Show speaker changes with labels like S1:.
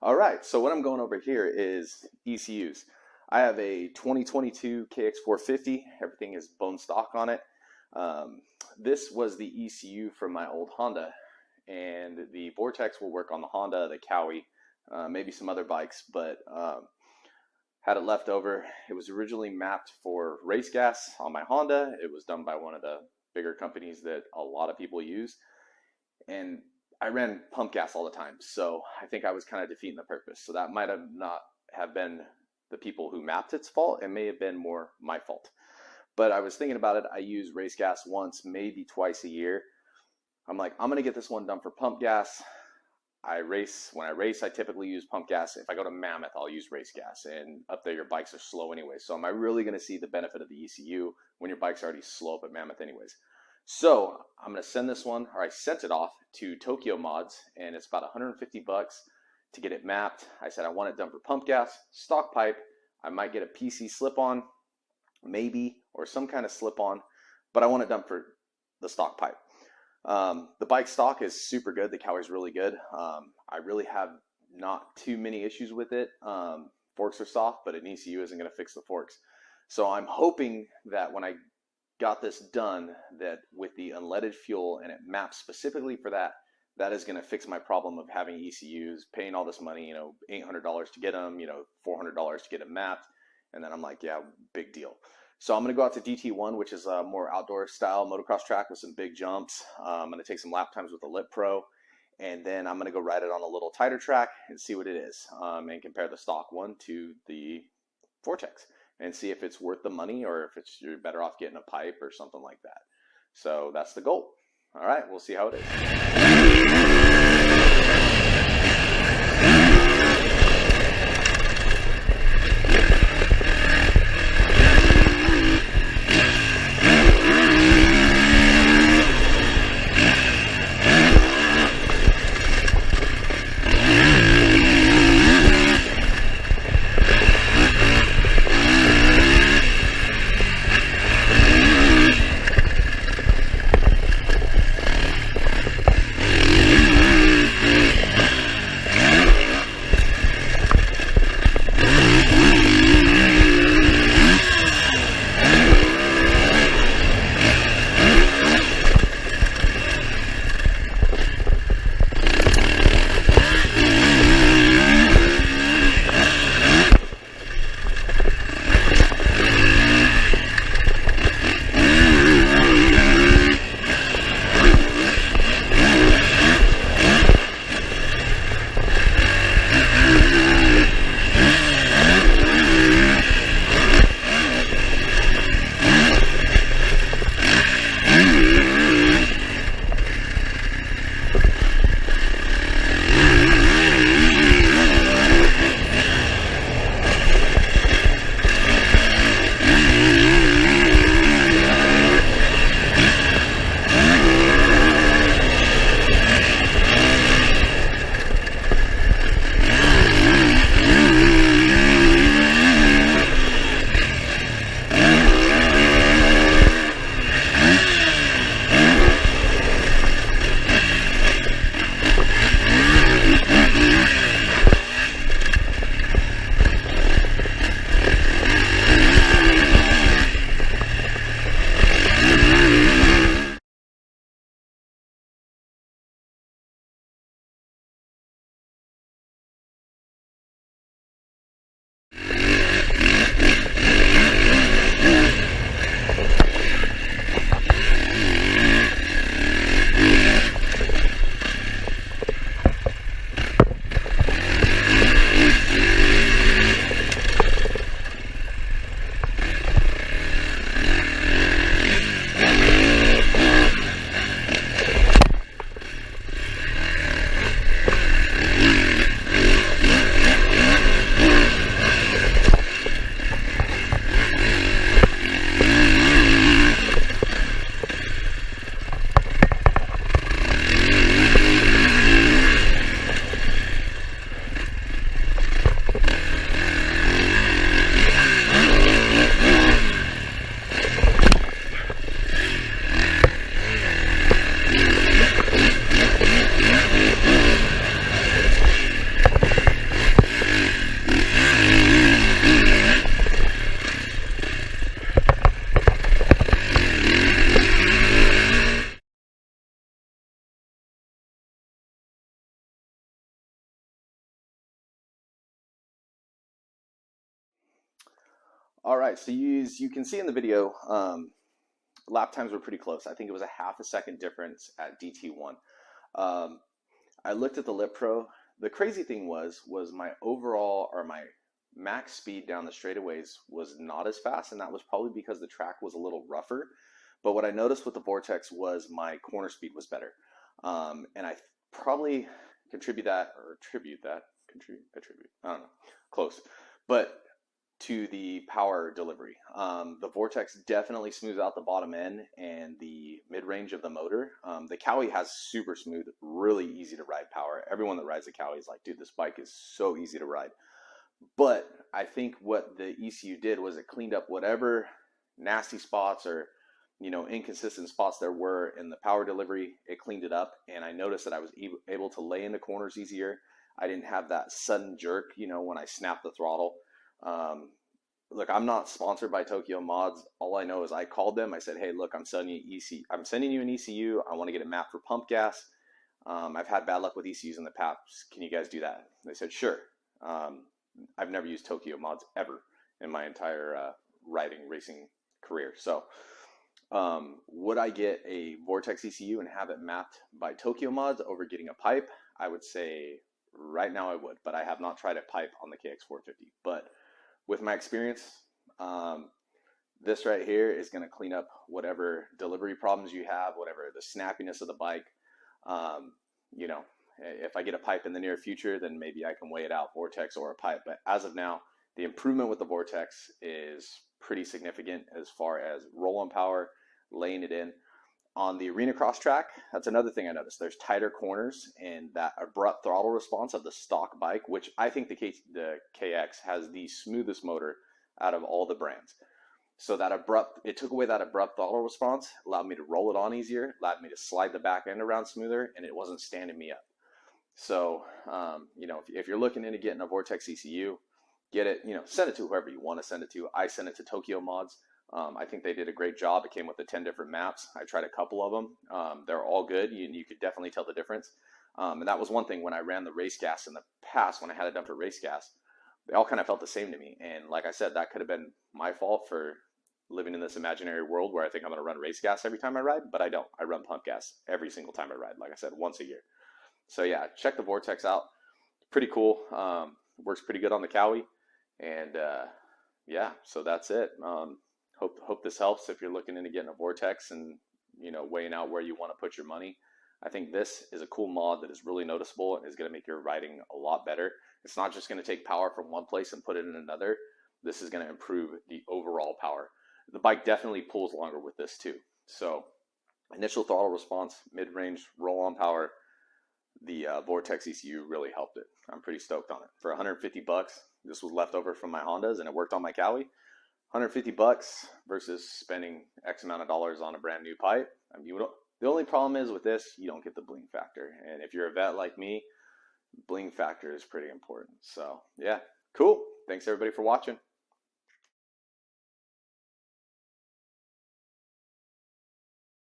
S1: All right, so what I'm going over here is ECUs. I have a 2022 KX450. Everything is bone stock on it. This was the ECU from my old Honda, and the Vortex will work on the Honda, the Cowie, maybe some other bikes, but had it left over. It was originally mapped for race gas on my Honda. It was done by one of the bigger companies that a lot of people use, and I ran pump gas all the time, so I think I was kind of defeating the purpose. So that might have not have been the people who mapped its fault. It may have been more my fault. But I was thinking about it. I use race gas once, maybe twice a year. I'm like, I'm gonna get this one done for pump gas. When I race, I typically use pump gas. If I go to Mammoth, I'll use race gas, and up there your bikes are slow anyway. So am I really gonna see the benefit of the ECU when your bike's already slow up at Mammoth anyways? So I'm gonna send this one, or I sent it off to Tokyo Mods, and it's about 150 bucks to get it mapped. I said I want it done for pump gas, stock pipe. I might get a PC slip-on, maybe, or some kind of slip-on, but I want it done for the stock pipe. The bike stock is super good. The Cowie's really good. I really have not too many issues with it. Forks are soft, but an ECU isn't gonna fix the forks. So I'm hoping that when I got this done, that with the unleaded fuel and it maps specifically for that, that is going to fix my problem of having ECUs, paying all this money, $800 to get them, $400 to get them mapped. And then I'm like, yeah, big deal. So I'm going to go out to DT1, which is a more outdoor style motocross track with some big jumps. I'm going to take some lap times with the Lip Pro, and then I'm going to go ride it on a little tighter track and see what it is, and compare the stock one to the Vortex, and see if it's worth the money or if you're better off getting a pipe or something like that. So that's the goal. All right, we'll see how it is. All right, so you can see in the video, lap times were pretty close. I think it was a half a second difference at DT1. Um, I looked at the Lip Pro. The crazy thing was my overall, or my max speed down the straightaways was not as fast, and that was probably because the track was a little rougher. But what I noticed with the Vortex was my corner speed was better. And I probably attribute, I don't know, close. But to the power delivery. The Vortex definitely smooths out the bottom end and the mid-range of the motor. The Cowie has super smooth, really easy to ride power. Everyone that rides the Cowie is like, dude, this bike is so easy to ride. But I think what the ECU did was it cleaned up whatever nasty spots or inconsistent spots there were in the power delivery. It cleaned it up, and I noticed that I was able to lay into corners easier. I didn't have that sudden jerk, when I snapped the throttle. Look, I'm not sponsored by Tokyo Mods. All I know is I called them. I said, hey, look, I'm sending you an ECU. I want to get it mapped for pump gas. I've had bad luck with ECUs in the past. Can you guys do that? They said, sure. I've never used Tokyo Mods ever in my entire racing career. So would I get a Vortex ECU and have it mapped by Tokyo Mods over getting a pipe? I would say right now I would, but I have not tried a pipe on the KX450. But with my experience, this right here is going to clean up whatever delivery problems you have, whatever the snappiness of the bike. If I get a pipe in the near future, then maybe I can weigh it out, Vortex or a pipe. But as of now, the improvement with the Vortex is pretty significant as far as roll-on power, laying it in. On the Arenacross track, that's another thing I noticed. There's tighter corners, and that abrupt throttle response of the stock bike, which I think the KX has the smoothest motor out of all the brands. So it took away that abrupt throttle response, allowed me to roll it on easier, allowed me to slide the back end around smoother, and it wasn't standing me up. So, if you're looking into getting a Vortex ECU, get it, send it to whoever you want to send it to. I sent it to Tokyo Mods. I think they did a great job. It came with the 10 different maps. I tried a couple of them. They're all good. You could definitely tell the difference. And that was one thing when I ran the race gas in the past, when I had it done for race gas, they all kind of felt the same to me. And like I said, that could have been my fault for living in this imaginary world where I think I'm going to run race gas every time I ride, but I don't. I run pump gas every single time I ride, like I said, once a year. So yeah, check the Vortex out. Pretty cool. Works pretty good on the Cowie. And yeah, so that's it. Hope this helps if you're looking into getting a Vortex and weighing out where you want to put your money. I think this is a cool mod that is really noticeable and is going to make your riding a lot better. It's not just going to take power from one place and put it in another. This is going to improve the overall power. The bike definitely pulls longer with this too. So initial throttle response, mid-range, roll-on power, the Vortex ECU really helped it. I'm pretty stoked on it. For 150 bucks, this was left over from my Hondas and it worked on my Cowie. 150 bucks versus spending X amount of dollars on a brand new pipe. I mean, the only problem is with this, you don't get the bling factor. And if you're a vet like me, bling factor is pretty important. So yeah, cool. Thanks everybody for watching.